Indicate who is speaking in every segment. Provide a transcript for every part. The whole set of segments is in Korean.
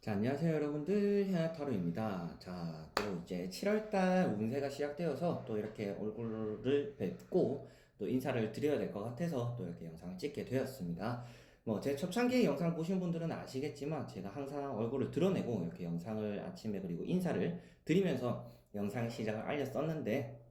Speaker 1: 자, 안녕하세요, 여러분들. 해아타로입니다. 자, 또 이제 7월달 운세가 시작되어서 또 이렇게 얼굴을 뵙고 또 인사를 드려야 될 것 같아서 또 이렇게 영상을 찍게 되었습니다. 뭐, 제 초창기 영상을 보신 분들은 아시겠지만 제가 항상 얼굴을 드러내고 이렇게 영상을 아침에 그리고 인사를 드리면서 영상 시작을 알렸었는데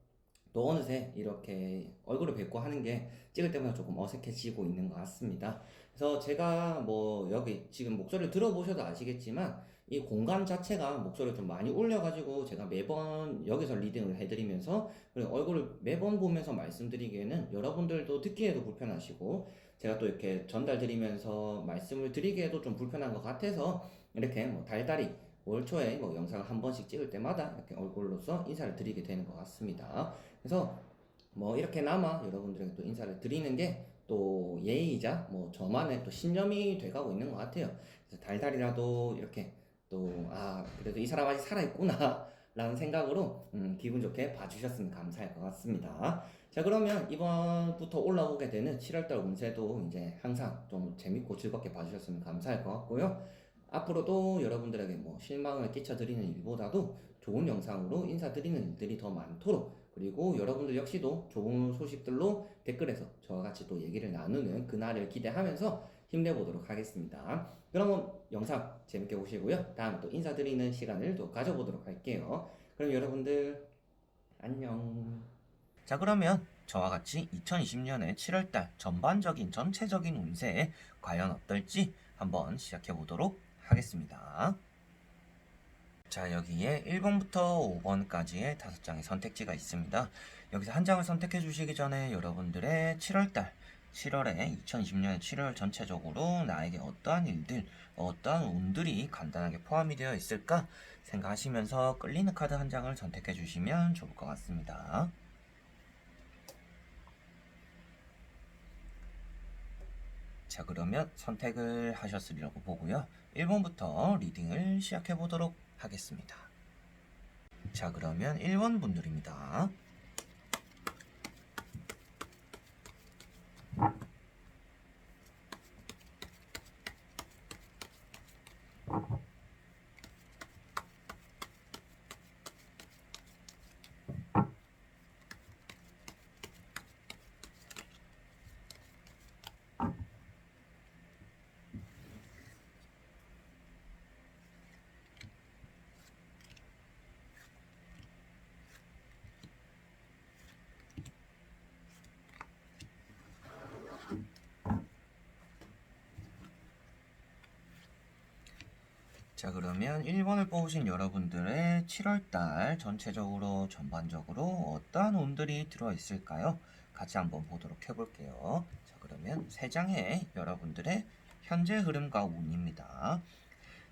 Speaker 1: 또 어느새 이렇게 얼굴을 뵙고 하는 게 찍을 때마다 조금 어색해지고 있는 것 같습니다. 그래서 제가 뭐 여기 지금 목소리를 들어보셔도 아시겠지만 이 공간 자체가 목소리를 좀 많이 올려가지고 제가 매번 여기서 리딩을 해드리면서 그리고 얼굴을 매번 보면서 말씀드리기에는 여러분들도 듣기에도 불편하시고 제가 또 이렇게 전달드리면서 말씀을 드리기에도 좀 불편한 것 같아서 이렇게 뭐 달달이 올 초에 뭐 영상을 한 번씩 찍을 때마다 이렇게 얼굴로서 인사를 드리게 되는 것 같습니다. 그래서 뭐 이렇게나마 여러분들에게 또 인사를 드리는 게 또 예의이자 뭐 저만의 또 신념이 돼가고 있는 것 같아요. 그래서 달달이라도 이렇게 또 그래도 이 사람 아직 살아있구나 라는 생각으로 기분 좋게 봐주셨으면 감사할 것 같습니다. 자, 그러면 이번부터 올라오게 되는 7월달 운세도 이제 항상 좀 재밌고 즐겁게 봐주셨으면 감사할 것 같고요. 앞으로도 여러분들에게 뭐 실망을 끼쳐드리는 일보다도 좋은 영상으로 인사드리는 일들이 더 많도록, 그리고 여러분들 역시도 좋은 소식들로 댓글에서 저와 같이 또 얘기를 나누는 그날을 기대하면서 힘내보도록 하겠습니다. 그러면 영상 재밌게 보시고요. 다음에 또 인사드리는 시간을 또 가져보도록 할게요. 그럼 여러분들 안녕. 자, 그러면 저와 같이 2020년의 7월달 전반적인 전체적인 운세에 과연 어떨지 한번 시작해 보도록 하겠습니다. 자, 여기에 1번부터 5번까지의 5장의 선택지가 있습니다. 여기서 한 장을 선택해 주시기 전에 여러분들의 7월달 7월에 2020년의 7월 전체적으로 나에게 어떠한 일들, 어떠한 운들이 간단하게 포함이 되어 있을까 생각하시면서 끌리는 카드 한 장을 선택해 주시면 좋을 것 같습니다. 자, 그러면 선택을 하셨으리라고 보고요. 1번부터 리딩을 시작해 보도록 하겠습니다. 자, 그러면 1번 분들입니다. 자, 그러면 1번을 뽑으신 여러분들의 7월달 전체적으로 전반적으로 어떠한 운들이 들어있을까요? 같이 한번 보도록 해볼게요. 자, 그러면 3장의 여러분들의 현재 흐름과 운입니다.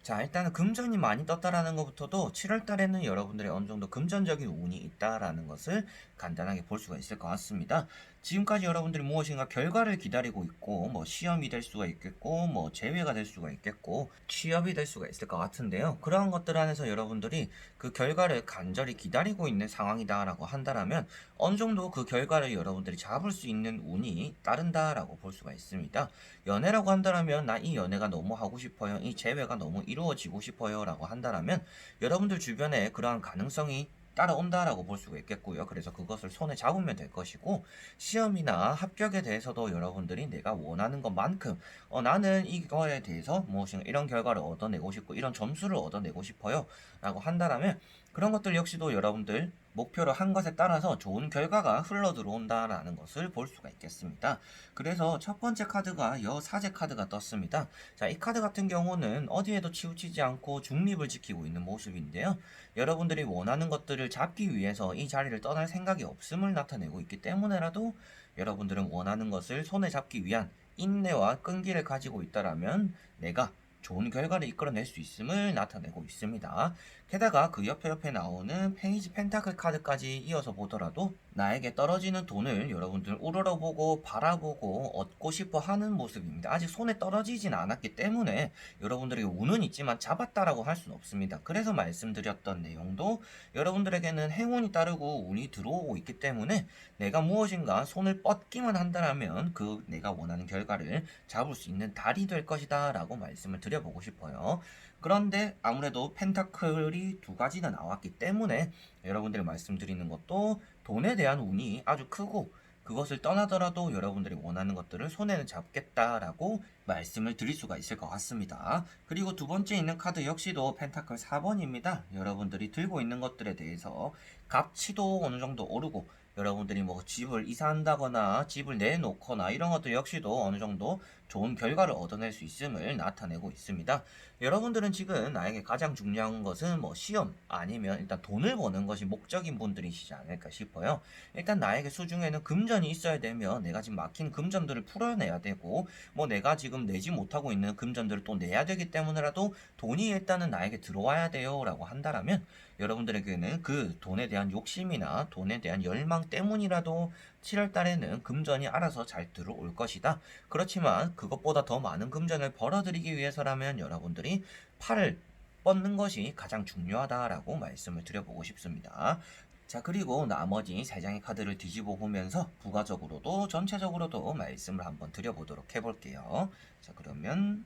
Speaker 1: 자, 일단은 금전이 많이 떴다라는 것부터도 7월달에는 여러분들의 어느 정도 금전적인 운이 있다라는 것을 간단하게 볼 수가 있을 것 같습니다. 지금까지 여러분들이 무엇인가 결과를 기다리고 있고, 뭐 시험이 될 수가 있겠고, 뭐 재회가 될 수가 있겠고, 취업이 될 수가 있을 것 같은데요. 그러한 것들 안에서 여러분들이 그 결과를 간절히 기다리고 있는 상황이다라고 한다라면 어느 정도 그 결과를 여러분들이 잡을 수 있는 운이 따른다라고 볼 수가 있습니다. 연애라고 한다라면 나 이 연애가 너무 하고 싶어요. 이 재회가 너무 이루어지고 싶어요 라고 한다라면 여러분들 주변에 그러한 가능성이 따라온다라고 볼 수가 있겠고요. 그래서 그것을 손에 잡으면 될 것이고, 시험이나 합격에 대해서도 여러분들이 내가 원하는 것만큼 나는 이거에 대해서 무엇인가 이런 결과를 얻어내고 싶고 이런 점수를 얻어내고 싶어요 라고 한다라면 그런 것들 역시도 여러분들 목표로 한 것에 따라서 좋은 결과가 흘러 들어온다라는 것을 볼 수가 있겠습니다. 그래서 첫 번째 카드가 여사제 카드가 떴습니다. 자, 이 카드 같은 경우는 어디에도 치우치지 않고 중립을 지키고 있는 모습인데요. 여러분들이 원하는 것들을 잡기 위해서 이 자리를 떠날 생각이 없음을 나타내고 있기 때문에라도 여러분들은 원하는 것을 손에 잡기 위한 인내와 끈기를 가지고 있다라면 내가 좋은 결과를 이끌어낼 수 있음을 나타내고 있습니다. 게다가 그 옆에 나오는 페이지 펜타클 카드까지 이어서 보더라도 나에게 떨어지는 돈을 여러분들 우러러보고 바라보고 얻고 싶어 하는 모습입니다. 아직 손에 떨어지진 않았기 때문에 여러분들에게 운은 있지만 잡았다라고 할 수는 없습니다. 그래서 말씀드렸던 내용도 여러분들에게는 행운이 따르고 운이 들어오고 있기 때문에 내가 무엇인가 손을 뻗기만 한다면 그 내가 원하는 결과를 잡을 수 있는 달이 될 것이다 라고 말씀을 드려보고 싶어요. 그런데 아무래도 펜타클이 두 가지나 나왔기 때문에 여러분들이 말씀드리는 것도 돈에 대한 운이 아주 크고, 그것을 떠나더라도 여러분들이 원하는 것들을 손에는 잡겠다라고 말씀을 드릴 수가 있을 것 같습니다. 그리고 두 번째 있는 카드 역시도 펜타클 4번입니다. 여러분들이 들고 있는 것들에 대해서 값치도 어느 정도 오르고, 여러분들이 뭐 집을 이사한다거나 집을 내놓거나 이런 것들 역시도 어느 정도 좋은 결과를 얻어낼 수 있음을 나타내고 있습니다. 여러분들은 지금 나에게 가장 중요한 것은 뭐 시험 아니면 일단 돈을 버는 것이 목적인 분들이시지 않을까 싶어요. 일단 나에게 수중에는 금전이 있어야 되면 내가 지금 막힌 금전들을 풀어내야 되고, 뭐 내가 지금 내지 못하고 있는 금전들을 또 내야 되기 때문에라도 돈이 일단은 나에게 들어와야 돼요 라고 한다라면, 여러분들에게는 그 돈에 대한 욕심이나 돈에 대한 열망 때문이라도 7월 달에는 금전이 알아서 잘 들어올 것이다. 그렇지만 그것보다 더 많은 금전을 벌어들이기 위해서라면 여러분들이 팔을 뻗는 것이 가장 중요하다라고 말씀을 드려보고 싶습니다. 자, 그리고 나머지 3장의 카드를 뒤집어 보면서 부가적으로도 전체적으로도 말씀을 한번 드려보도록 해볼게요. 자, 그러면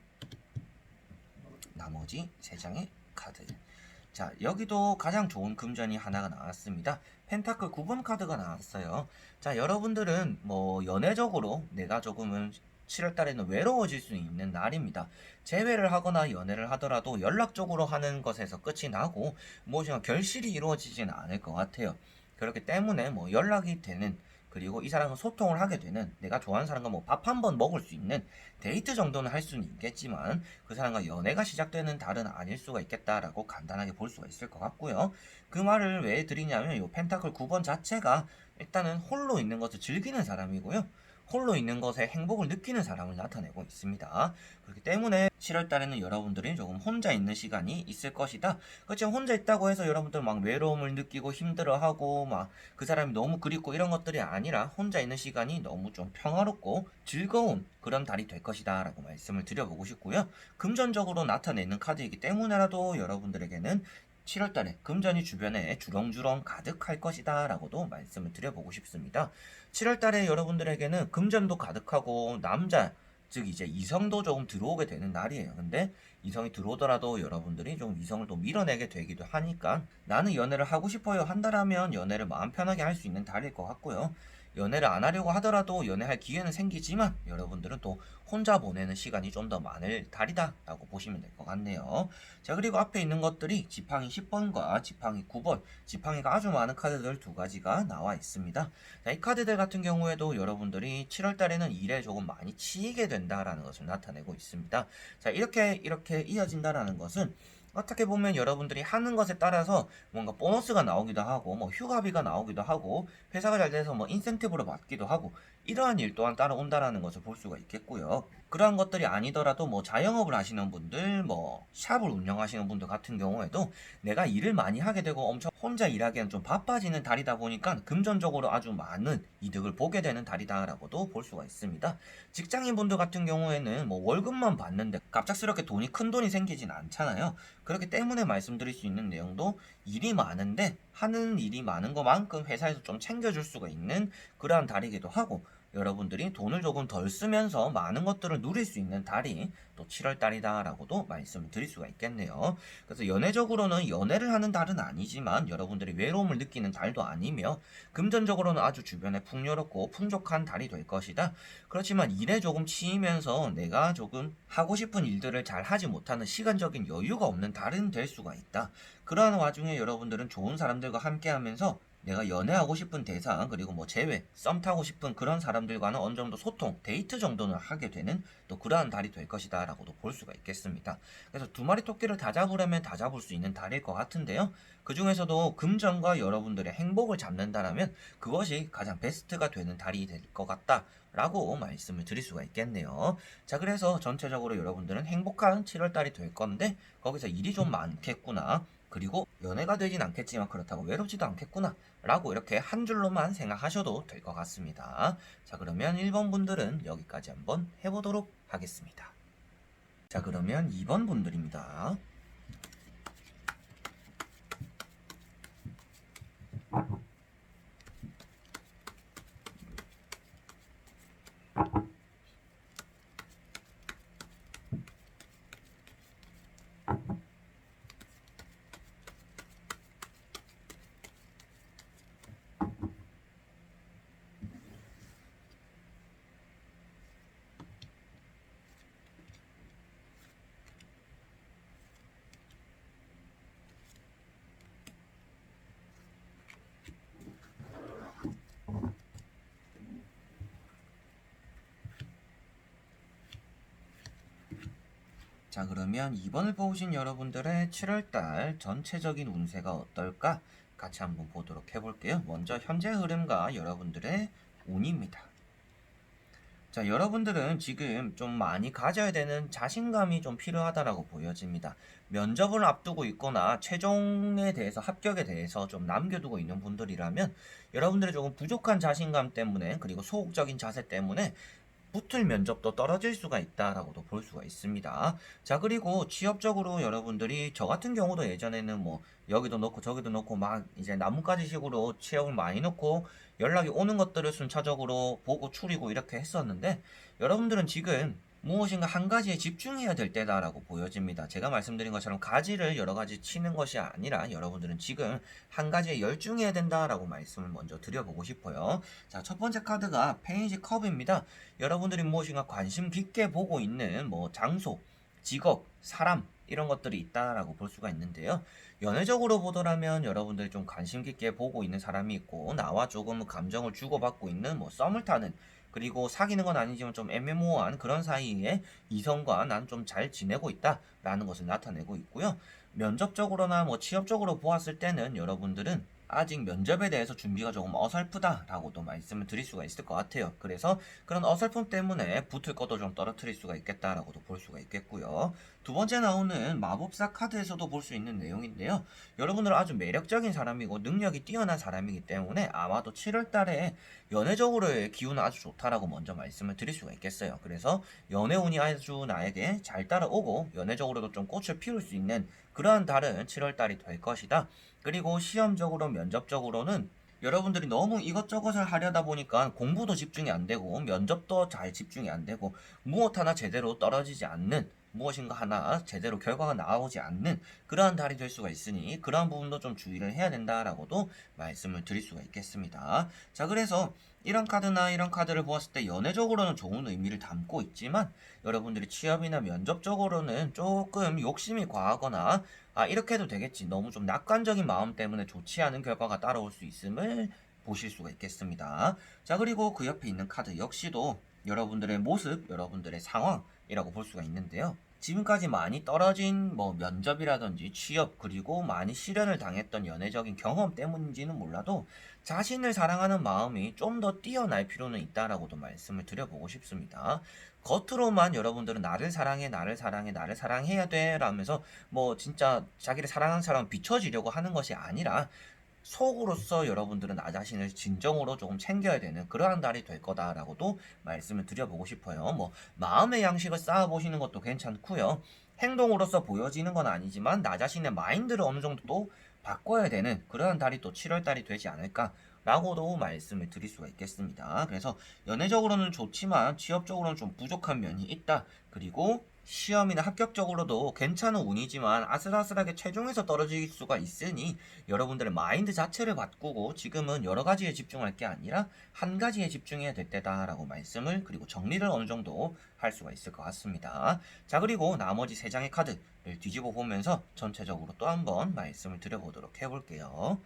Speaker 1: 나머지 3장의 카드. 자, 여기도 가장 좋은 금전이 하나가 나왔습니다. 펜타클 9번 카드가 나왔어요. 자, 여러분들은 뭐 연애적으로 내가 조금은 7월 달에는 외로워질 수 있는 날입니다. 재회를 하거나 연애를 하더라도 연락적으로 하는 것에서 끝이 나고 무엇인가 결실이 이루어지지는 않을 것 같아요. 그렇기 때문에 뭐 연락이 되는, 그리고 이 사람과 소통을 하게 되는, 내가 좋아하는 사람과 뭐 밥 한 번 먹을 수 있는 데이트 정도는 할 수는 있겠지만 그 사람과 연애가 시작되는 달은 아닐 수가 있겠다라고 간단하게 볼 수가 있을 것 같고요. 그 말을 왜 드리냐면 이 펜타클 9번 자체가 일단은 홀로 있는 것을 즐기는 사람이고요. 홀로 있는 것에 행복을 느끼는 사람을 나타내고 있습니다. 그렇기 때문에 7월 달에는 여러분들이 조금 혼자 있는 시간이 있을 것이다. 그렇지만 혼자 있다고 해서 여러분들 막 외로움을 느끼고 힘들어하고 막 그 사람이 너무 그립고 이런 것들이 아니라 혼자 있는 시간이 너무 좀 평화롭고 즐거운 그런 달이 될 것이다 라고 말씀을 드려보고 싶고요. 금전적으로 나타내는 카드이기 때문에라도 여러분들에게는 7월달에 금전이 주변에 주렁주렁 가득할 것이다 라고도 말씀을 드려보고 싶습니다. 7월달에 여러분들에게는 금전도 가득하고 남자, 즉 이제 이성도 조금 들어오게 되는 날이에요. 근데 이성이 들어오더라도 여러분들이 좀 이성을 또 밀어내게 되기도 하니까, 나는 연애를 하고 싶어요 한다라면 연애를 마음 편하게 할 수 있는 달일 것 같고요. 연애를 안 하려고 하더라도 연애할 기회는 생기지만 여러분들은 또 혼자 보내는 시간이 좀 더 많을 달이다 라고 보시면 될 것 같네요. 자, 그리고 앞에 있는 것들이 지팡이 10번과 지팡이 9번, 지팡이가 아주 많은 카드들 두 가지가 나와 있습니다. 자, 이 카드들 같은 경우에도 여러분들이 7월 달에는 일에 조금 많이 치이게 된다라는 것을 나타내고 있습니다. 자, 이렇게 이어진다라는 것은 어떻게 보면 여러분들이 하는 것에 따라서 뭔가 보너스가 나오기도 하고, 뭐 휴가비가 나오기도 하고, 회사가 잘 돼서 뭐 인센티브를 받기도 하고, 이러한 일 또한 따라온다라는 것을 볼 수가 있겠고요. 그러한 것들이 아니더라도 뭐 자영업을 하시는 분들, 뭐 샵을 운영하시는 분들 같은 경우에도 내가 일을 많이 하게 되고 엄청 혼자 일하기엔 좀 바빠지는 달이다 보니까 금전적으로 아주 많은 이득을 보게 되는 달이다라고도 볼 수가 있습니다. 직장인 분들 같은 경우에는 뭐 월급만 받는데 갑작스럽게 큰 돈이 생기진 않잖아요. 그렇기 때문에 말씀드릴 수 있는 내용도 일이 많은데 하는 일이 많은 것만큼 회사에서 좀 챙겨줄 수가 있는 그러한 달이기도 하고, 여러분들이 돈을 조금 덜 쓰면서 많은 것들을 누릴 수 있는 달이 또 7월 달이다 라고도 말씀을 드릴 수가 있겠네요. 그래서 연애적으로는 연애를 하는 달은 아니지만 여러분들이 외로움을 느끼는 달도 아니며, 금전적으로는 아주 주변에 풍요롭고 풍족한 달이 될 것이다. 그렇지만 일에 조금 치이면서 내가 조금 하고 싶은 일들을 잘 하지 못하는 시간적인 여유가 없는 달은 될 수가 있다. 그러한 와중에 여러분들은 좋은 사람들과 함께 하면서 내가 연애하고 싶은 대상, 그리고 뭐 재회, 썸 타고 싶은 그런 사람들과는 어느 정도 소통, 데이트 정도는 하게 되는 또 그러한 달이 될 것이다 라고도 볼 수가 있겠습니다. 그래서 두 마리 토끼를 다 잡으려면 다 잡을 수 있는 달일 것 같은데요. 그 중에서도 금전과 여러분들의 행복을 잡는다라면 그것이 가장 베스트가 되는 달이 될 것 같다 라고 말씀을 드릴 수가 있겠네요. 자, 그래서 전체적으로 여러분들은 행복한 7월달이 될 건데 거기서 일이 좀 많겠구나, 그리고 연애가 되진 않겠지만 그렇다고 외롭지도 않겠구나 라고 이렇게 한 줄로만 생각하셔도 될 것 같습니다. 자, 그러면 1번 분들은 여기까지 한번 해보도록 하겠습니다. 자, 그러면 2번 분들입니다. 자, 그러면 2번을 뽑으신 여러분들의 7월달 전체적인 운세가 어떨까? 같이 한번 보도록 해볼게요. 먼저 현재 흐름과 여러분들의 운입니다. 자, 여러분들은 지금 좀 많이 가져야 되는 자신감이 좀 필요하다라고 보여집니다. 면접을 앞두고 있거나 최종에 대해서 합격에 대해서 좀 남겨두고 있는 분들이라면 여러분들의 조금 부족한 자신감 때문에 그리고 소극적인 자세 때문에 붙을 면접도 떨어질 수가 있다라고도 볼 수가 있습니다. 자, 그리고 취업적으로 여러분들이 저 같은 경우도 예전에는 뭐 여기도 넣고 저기도 넣고 막 이제 나뭇가지 식으로 취업을 많이 넣고 연락이 오는 것들을 순차적으로 보고 추리고 이렇게 했었는데 여러분들은 지금 무엇인가 한 가지에 집중해야 될 때다라고 보여집니다. 제가 말씀드린 것처럼 가지를 여러 가지 치는 것이 아니라 여러분들은 지금 한 가지에 열중해야 된다라고 말씀을 먼저 드려보고 싶어요. 자, 첫 번째 카드가 페이지 컵입니다. 여러분들이 무엇인가 관심 깊게 보고 있는 뭐 장소, 직업, 사람 이런 것들이 있다라고 볼 수가 있는데요. 연애적으로 보더라면 여러분들이 좀 관심 깊게 보고 있는 사람이 있고 나와 조금 감정을 주고받고 있는 뭐 썸을 타는 그리고 사귀는 건 아니지만 좀 애매모호한 그런 사이에 이성과 난 좀 잘 지내고 있다라는 것을 나타내고 있고요. 면접적으로나 뭐 취업적으로 보았을 때는 여러분들은 아직 면접에 대해서 준비가 조금 어설프다라고도 말씀을 드릴 수가 있을 것 같아요. 그래서 그런 어설픔 때문에 붙을 것도 좀 떨어뜨릴 수가 있겠다라고도 볼 수가 있겠고요. 두 번째 나오는 마법사 카드에서도 볼 수 있는 내용인데요. 여러분들은 아주 매력적인 사람이고 능력이 뛰어난 사람이기 때문에 아마도 7월 달에 연애적으로의 기운은 아주 좋다라고 먼저 말씀을 드릴 수가 있겠어요. 그래서 연애운이 아주 나에게 잘 따라오고 연애적으로도 좀 꽃을 피울 수 있는 그러한 달은 7월 달이 될 것이다. 그리고 시험적으로 면접적으로는 여러분들이 너무 이것저것을 하려다 보니까 공부도 집중이 안 되고 면접도 잘 집중이 안 되고 무엇 하나 제대로 떨어지지 않는 무엇인가 하나 제대로 결과가 나오지 않는 그러한 달이 될 수가 있으니 그러한 부분도 좀 주의를 해야 된다라고도 말씀을 드릴 수가 있겠습니다. 자, 그래서 이런 카드나 이런 카드를 보았을 때 연애적으로는 좋은 의미를 담고 있지만 여러분들이 취업이나 면접적으로는 조금 욕심이 과하거나 이렇게 해도 되겠지. 너무 좀 낙관적인 마음 때문에 좋지 않은 결과가 따라올 수 있음을 보실 수가 있겠습니다. 자, 그리고 그 옆에 있는 카드 역시도 여러분들의 모습, 여러분들의 상황이라고 볼 수가 있는데요. 지금까지 많이 떨어진 뭐 면접이라든지 취업 그리고 많이 시련을 당했던 연애적인 경험 때문인지는 몰라도 자신을 사랑하는 마음이 좀 더 뛰어날 필요는 있다라고도 말씀을 드려보고 싶습니다. 겉으로만 여러분들은 나를 사랑해, 나를 사랑해, 나를 사랑해야 돼 라면서 뭐 진짜 자기를 사랑하는 사람 비춰지려고 하는 것이 아니라 속으로서 여러분들은 나 자신을 진정으로 조금 챙겨야 되는 그러한 달이 될 거다라고도 말씀을 드려보고 싶어요. 뭐 마음의 양식을 쌓아보시는 것도 괜찮고요. 행동으로서 보여지는 건 아니지만 나 자신의 마인드를 어느 정도 또 바꿔야 되는 그러한 달이 또 7월 달이 되지 않을까 라고도 말씀을 드릴 수가 있겠습니다. 그래서 연애적으로는 좋지만 취업적으로는 좀 부족한 면이 있다. 그리고 시험이나 합격적으로도 괜찮은 운이지만 아슬아슬하게 최종에서 떨어질 수가 있으니 여러분들의 마인드 자체를 바꾸고 지금은 여러 가지에 집중할 게 아니라 한 가지에 집중해야 될 때다라고 말씀을 그리고 정리를 어느 정도 할 수가 있을 것 같습니다. 자, 그리고 나머지 세 장의 카드를 뒤집어 보면서 전체적으로 또 한번 말씀을 드려보도록 해볼게요.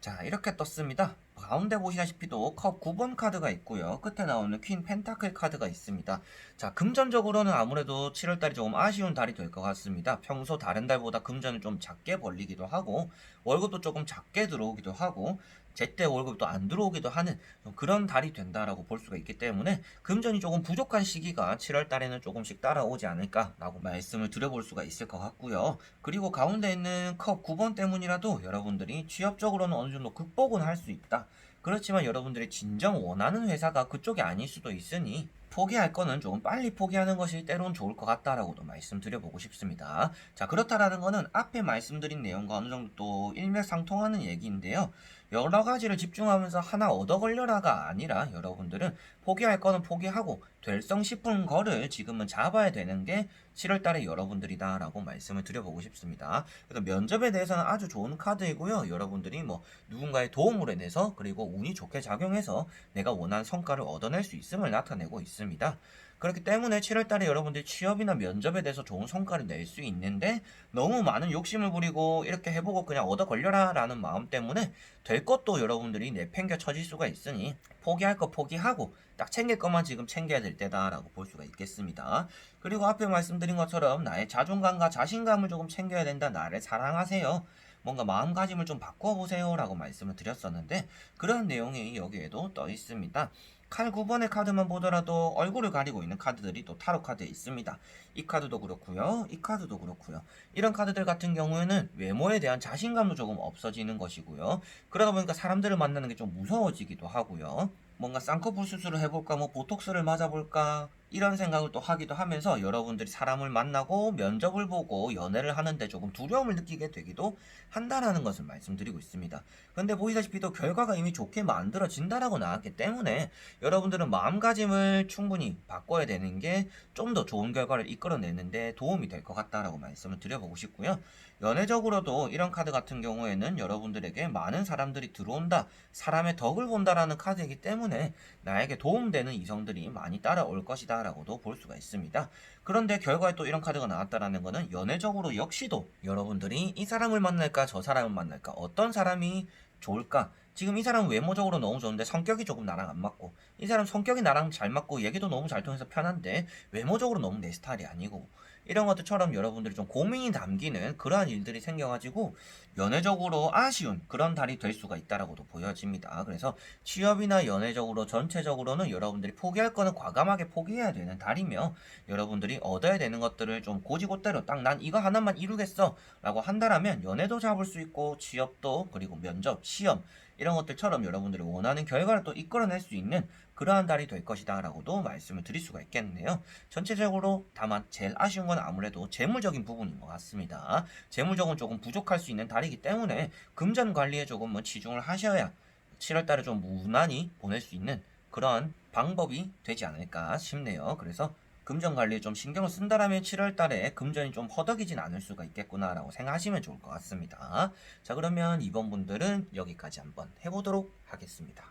Speaker 1: 자, 이렇게 떴습니다. 가운데 보시다시피 또 컵 9번 카드가 있고요. 끝에 나오는 퀸 펜타클 카드가 있습니다. 자, 금전적으로는 아무래도 7월달이 조금 아쉬운 달이 될 것 같습니다. 평소 다른 달보다 금전을 좀 작게 벌리기도 하고 월급도 조금 작게 들어오기도 하고 제때 월급도 안 들어오기도 하는 그런 달이 된다라고 볼 수가 있기 때문에 금전이 조금 부족한 시기가 7월 달에는 조금씩 따라오지 않을까라고 말씀을 드려볼 수가 있을 것 같고요. 그리고 가운데 있는 컵 9번 때문이라도 여러분들이 취업적으로는 어느 정도 극복은 할 수 있다. 그렇지만 여러분들이 진정 원하는 회사가 그쪽이 아닐 수도 있으니 포기할 거는 조금 빨리 포기하는 것이 때론 좋을 것 같다라고도 말씀드려보고 싶습니다. 자, 그렇다라는 거는 앞에 말씀드린 내용과 어느 정도 또 일맥상통하는 얘기인데요. 여러 가지를 집중하면서 하나 얻어 걸려라가 아니라 여러분들은 포기할 거는 포기하고 될성 싶은 거를 지금은 잡아야 되는 게 7월 달에 여러분들이다 라고 말씀을 드려보고 싶습니다. 그래서 면접에 대해서는 아주 좋은 카드이고요. 여러분들이 뭐 누군가의 도움을 인해서 그리고 운이 좋게 작용해서 내가 원하는 성과를 얻어낼 수 있음을 나타내고 있습니다. 그렇기 때문에 7월달에 여러분들이 취업이나 면접에 대해서 좋은 성과를 낼 수 있는데 너무 많은 욕심을 부리고 이렇게 해보고 그냥 얻어 걸려라 라는 마음 때문에 될 것도 여러분들이 내팽겨 쳐질 수가 있으니 포기할 거 포기하고 딱 챙길 것만 지금 챙겨야 될 때다라고 볼 수가 있겠습니다. 그리고 앞에 말씀드린 것처럼 나의 자존감과 자신감을 조금 챙겨야 된다. 나를 사랑하세요. 뭔가 마음가짐을 좀 바꿔보세요 라고 말씀을 드렸었는데 그런 내용이 여기에도 떠 있습니다. 칼 9번의 카드만 보더라도 얼굴을 가리고 있는 카드들이 또 타로 카드에 있습니다. 이 카드도 그렇고요. 이 카드도 그렇고요. 이런 카드들 같은 경우에는 외모에 대한 자신감도 조금 없어지는 것이고요. 그러다 보니까 사람들을 만나는 게 좀 무서워지기도 하고요. 뭔가 쌍꺼풀 수술을 해볼까, 뭐 보톡스를 맞아볼까 이런 생각을 또 하기도 하면서 여러분들이 사람을 만나고 면접을 보고 연애를 하는데 조금 두려움을 느끼게 되기도 한다라는 것을 말씀드리고 있습니다. 근데 보시다시피 또 결과가 이미 좋게 만들어진다라고 나왔기 때문에 여러분들은 마음가짐을 충분히 바꿔야 되는 게 좀 더 좋은 결과를 이끌어내는데 도움이 될 것 같다라고 말씀을 드려보고 싶고요. 연애적으로도 이런 카드 같은 경우에는 여러분들에게 많은 사람들이 들어온다, 사람의 덕을 본다라는 카드이기 때문에 나에게 도움되는 이성들이 많이 따라올 것이다 라고도 볼 수가 있습니다. 그런데 결과에 또 이런 카드가 나왔다라는 것은 연애적으로 역시도 여러분들이 이 사람을 만날까 저 사람을 만날까 어떤 사람이 좋을까, 지금 이 사람은 외모적으로 너무 좋은데 성격이 조금 나랑 안 맞고, 이 사람 성격이 나랑 잘 맞고 얘기도 너무 잘 통해서 편한데 외모적으로 너무 내 스타일이 아니고, 이런 것들처럼 여러분들이 좀 고민이 담기는 그러한 일들이 생겨가지고 연애적으로 아쉬운 그런 달이 될 수가 있다라고도 보여집니다. 그래서 취업이나 연애적으로 전체적으로는 여러분들이 포기할 거는 과감하게 포기해야 되는 달이며, 여러분들이 얻어야 되는 것들을 좀 고지고대로 딱 난 이거 하나만 이루겠어 라고 한다라면 연애도 잡을 수 있고 취업도, 그리고 면접, 시험 이런 것들처럼 여러분들이 원하는 결과를 또 이끌어낼 수 있는 그러한 달이 될 것이다 라고도 말씀을 드릴 수가 있겠네요. 전체적으로 다만 제일 아쉬운 건 아무래도 재물적인 부분인 것 같습니다. 재물적은 조금 부족할 수 있는 달이기 때문에 금전 관리에 조금 치중을 하셔야 7월달에 좀 무난히 보낼 수 있는 그런 방법이 되지 않을까 싶네요. 그래서 금전 관리에 좀 신경을 쓴다라면 7월달에 금전이 좀 허덕이진 않을 수가 있겠구나라고 생각하시면 좋을 것 같습니다. 자, 그러면 이번 분들은 여기까지 한번 해보도록 하겠습니다.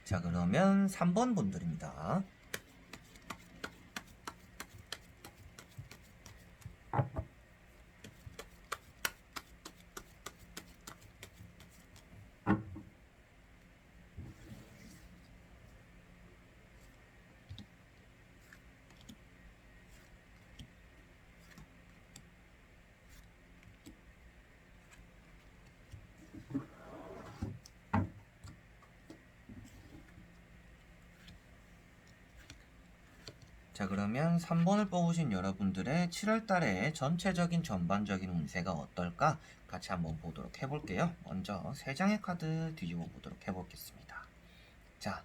Speaker 1: 자, 그러면 3번 분들입니다. 자, 그러면 3번을 뽑으신 여러분들의 7월달의 전체적인 전반적인 운세가 어떨까 같이 한번 보도록 해볼게요. 먼저 3장의 카드 뒤집어 보도록 해보겠습니다. 자,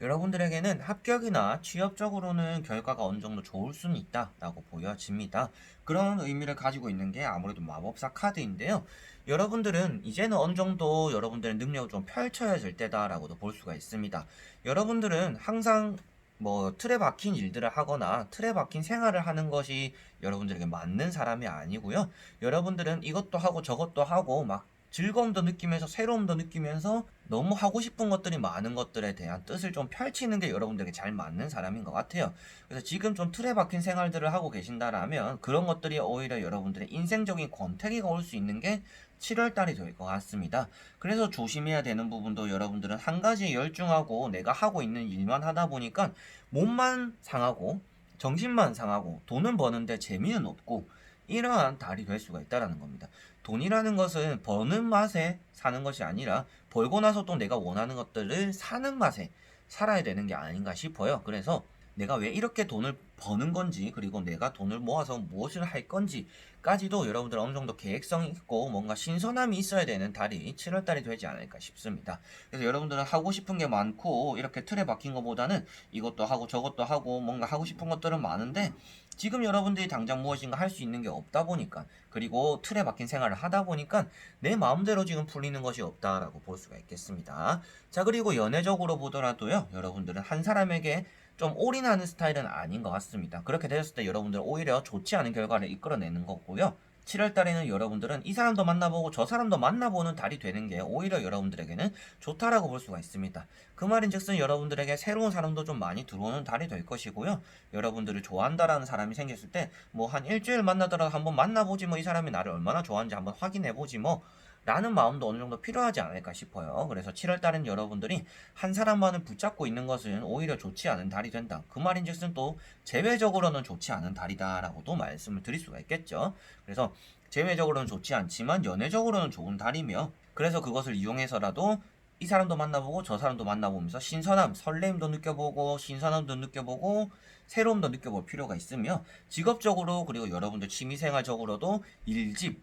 Speaker 1: 여러분들에게는 합격이나 취업적으로는 결과가 어느 정도 좋을 수는 있다라고 보여집니다. 그런 의미를 가지고 있는 게 아무래도 마법사 카드인데요. 여러분들은 이제는 어느 정도 여러분들의 능력을 좀 펼쳐야 될 때다라고도 볼 수가 있습니다. 여러분들은 항상 뭐 틀에 박힌 일들을 하거나 틀에 박힌 생활을 하는 것이 여러분들에게 맞는 사람이 아니고요. 여러분들은 이것도 하고 저것도 하고 막 즐거움도 느끼면서 새로움도 느끼면서 너무 하고 싶은 것들이 많은 것들에 대한 뜻을 좀 펼치는 게 여러분들에게 잘 맞는 사람인 것 같아요. 그래서 지금 좀 틀에 박힌 생활들을 하고 계신다라면 그런 것들이 오히려 여러분들의 인생적인 권태기가 올 수 있는 게 7월달이 될 것 같습니다. 그래서 조심해야 되는 부분도, 여러분들은 한 가지에 열중하고 내가 하고 있는 일만 하다 보니까 몸만 상하고 정신만 상하고 돈은 버는데 재미는 없고 이러한 달이 될 수가 있다는 겁니다. 돈이라는 것은 버는 맛에 사는 것이 아니라 벌고 나서 또 내가 원하는 것들을 사는 맛에 살아야 되는 게 아닌가 싶어요. 그래서 내가 왜 이렇게 돈을 버는 건지, 그리고 내가 돈을 모아서 무엇을 할 건지까지도 여러분들 어느 정도 계획성이 있고 뭔가 신선함이 있어야 되는 달이 7월달이 되지 않을까 싶습니다. 그래서 여러분들은 하고 싶은 게 많고 이렇게 틀에 박힌 것보다는 이것도 하고 저것도 하고 뭔가 하고 싶은 것들은 많은데 지금 여러분들이 당장 무엇인가 할 수 있는 게 없다 보니까, 그리고 틀에 박힌 생활을 하다 보니까 내 마음대로 지금 풀리는 것이 없다라고 볼 수가 있겠습니다. 자, 그리고 연애적으로 보더라도요, 여러분들은 한 사람에게 좀 올인하는 스타일은 아닌 것 같습니다. 그렇게 되었을 때 여러분들은 오히려 좋지 않은 결과를 이끌어내는 거고요. 7월 달에는 여러분들은 이 사람도 만나보고 저 사람도 만나보는 달이 되는 게 오히려 여러분들에게는 좋다라고 볼 수가 있습니다. 그 말인즉슨 여러분들에게 새로운 사람도 좀 많이 들어오는 달이 될 것이고요. 여러분들을 좋아한다라는 사람이 생겼을 때 뭐 한 일주일 만나더라도 한번 만나보지 뭐 이 사람이 나를 얼마나 좋아하는지 한번 확인해보지 뭐 라는 마음도 어느 정도 필요하지 않을까 싶어요. 그래서 7월 달은 여러분들이 한 사람만을 붙잡고 있는 것은 오히려 좋지 않은 달이 된다. 그 말인즉슨 또 제외적으로는 좋지 않은 달이다라고도 말씀을 드릴 수가 있겠죠. 그래서 제외적으로는 좋지 않지만 연애적으로는 좋은 달이며, 그래서 그것을 이용해서라도 이 사람도 만나보고 저 사람도 만나보면서 신선함, 설렘도 느껴보고 신선함도 느껴보고 새로움도 느껴볼 필요가 있으며, 직업적으로 그리고 여러분들 취미생활적으로도 일집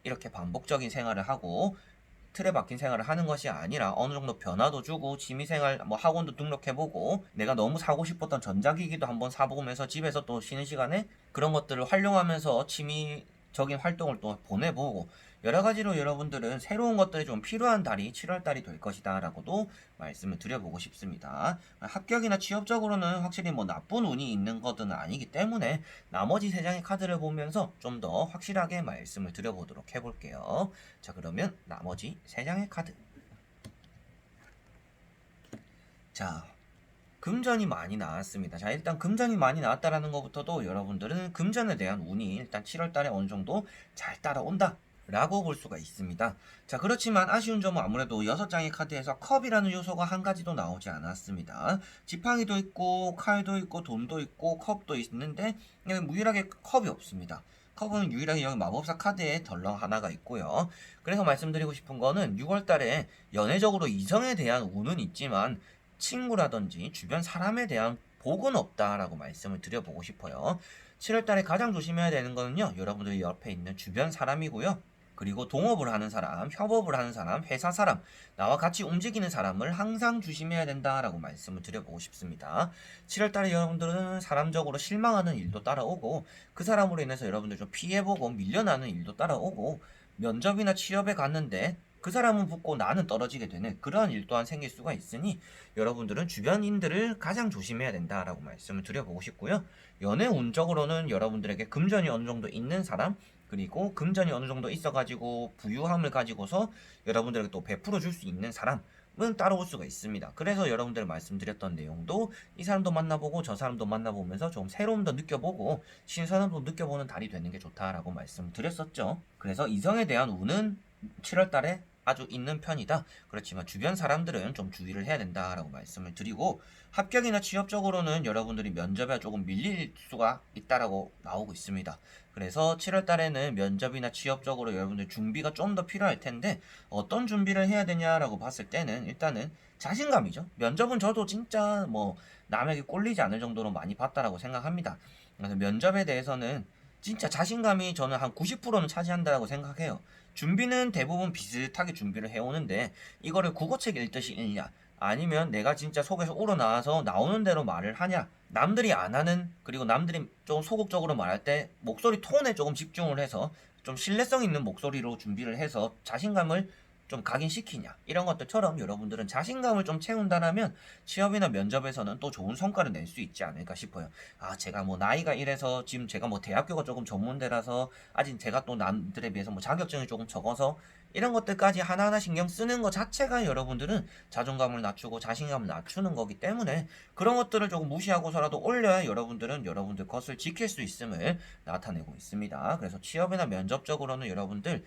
Speaker 1: 이렇게 반복적인 생활을 하고 틀에 박힌 생활을 하는 것이 아니라 어느 정도 변화도 주고 취미생활 뭐 학원도 등록해보고 내가 너무 사고 싶었던 전자기기도 한번 사보면서 집에서 또 쉬는 시간에 그런 것들을 활용하면서 취미적인 활동을 또 보내보고 여러 가지로 여러분들은 새로운 것들이 좀 필요한 달이 7월 달이 될 것이다 라고도 말씀을 드려보고 싶습니다. 합격이나 취업적으로는 확실히 뭐 나쁜 운이 있는 것은 아니기 때문에 나머지 3장의 카드를 보면서 좀 더 확실하게 말씀을 드려보도록 해볼게요. 자, 그러면 나머지 3장의 카드. 자, 금전이 많이 나왔습니다. 자, 일단 금전이 많이 나왔다라는 것부터도 여러분들은 금전에 대한 운이 일단 7월 달에 어느 정도 잘 따라온다 라고 볼 수가 있습니다. 자, 그렇지만 아쉬운 점은 아무래도 6장의 카드에서 컵이라는 요소가 한 가지도 나오지 않았습니다. 지팡이도 있고 칼도 있고 돈도 있고 컵도 있는데 여기 유일하게 컵이 없습니다. 컵은 유일하게 여기 마법사 카드에 덜렁 하나가 있고요. 그래서 말씀드리고 싶은 거는 6월 달에 연애적으로 이성에 대한 운은 있지만 친구라든지 주변 사람에 대한 복은 없다라고 말씀을 드려보고 싶어요. 7월 달에 가장 조심해야 되는 거는요, 여러분들 옆에 있는 주변 사람이고요. 그리고 동업을 하는 사람, 협업을 하는 사람, 회사 사람, 나와 같이 움직이는 사람을 항상 조심해야 된다라고 말씀을 드려보고 싶습니다. 7월 달에 여러분들은 사람적으로 실망하는 일도 따라오고 그 사람으로 인해서 여러분들 좀 피해보고 밀려나는 일도 따라오고 면접이나 취업에 갔는데 그 사람은 붙고 나는 떨어지게 되는 그러한 일 또한 생길 수가 있으니 여러분들은 주변인들을 가장 조심해야 된다라고 말씀을 드려보고 싶고요. 연애 운적으로는 여러분들에게 금전이 어느 정도 있는 사람, 그리고 금전이 어느 정도 있어가지고 부유함을 가지고서 여러분들에게 또 베풀어 줄 수 있는 사람은 따라올 수가 있습니다. 그래서 여러분들 말씀드렸던 내용도 이 사람도 만나보고 저 사람도 만나보면서 좀 새로움도 느껴보고 신선함도 느껴보는 달이 되는 게 좋다라고 말씀드렸었죠. 그래서 이성에 대한 운은 7월 달에 아주 있는 편이다. 그렇지만 주변 사람들은 좀 주의를 해야 된다라고 말씀을 드리고, 합격이나 취업적으로는 여러분들이 면접에 조금 밀릴 수가 있다라고 나오고 있습니다. 그래서 7월 달에는 면접이나 취업적으로 여러분들 준비가 좀 더 필요할 텐데 어떤 준비를 해야 되냐라고 봤을 때는 일단은 자신감이죠. 면접은 저도 진짜 뭐 남에게 꼴리지 않을 정도로 많이 봤다라고 생각합니다. 그래서 면접에 대해서는 진짜 자신감이 저는 한 90%는 차지한다고 생각해요. 준비는 대부분 비슷하게 준비를 해오는데 이거를 국어책 읽듯이 읽냐, 아니면 내가 진짜 속에서 우러나와서 나오는 대로 말을 하냐, 남들이 안 하는, 그리고 남들이 좀 소극적으로 말할 때 목소리 톤에 조금 집중을 해서 좀 신뢰성 있는 목소리로 준비를 해서 자신감을 좀 각인시키냐, 이런 것들처럼 여러분들은 자신감을 좀 채운다라면 취업이나 면접에서는 또 좋은 성과를 낼 수 있지 않을까 싶어요. 아, 제가 뭐 나이가 이래서 지금 제가 뭐 대학교가 조금 전문대라서 아직 제가 또 남들에 비해서 뭐 자격증이 조금 적어서 이런 것들까지 하나하나 신경 쓰는 것 자체가 여러분들은 자존감을 낮추고 자신감을 낮추는 거기 때문에 그런 것들을 조금 무시하고서라도 올려야 여러분들은 여러분들 것을 지킬 수 있음을 나타내고 있습니다. 그래서 취업이나 면접적으로는 여러분들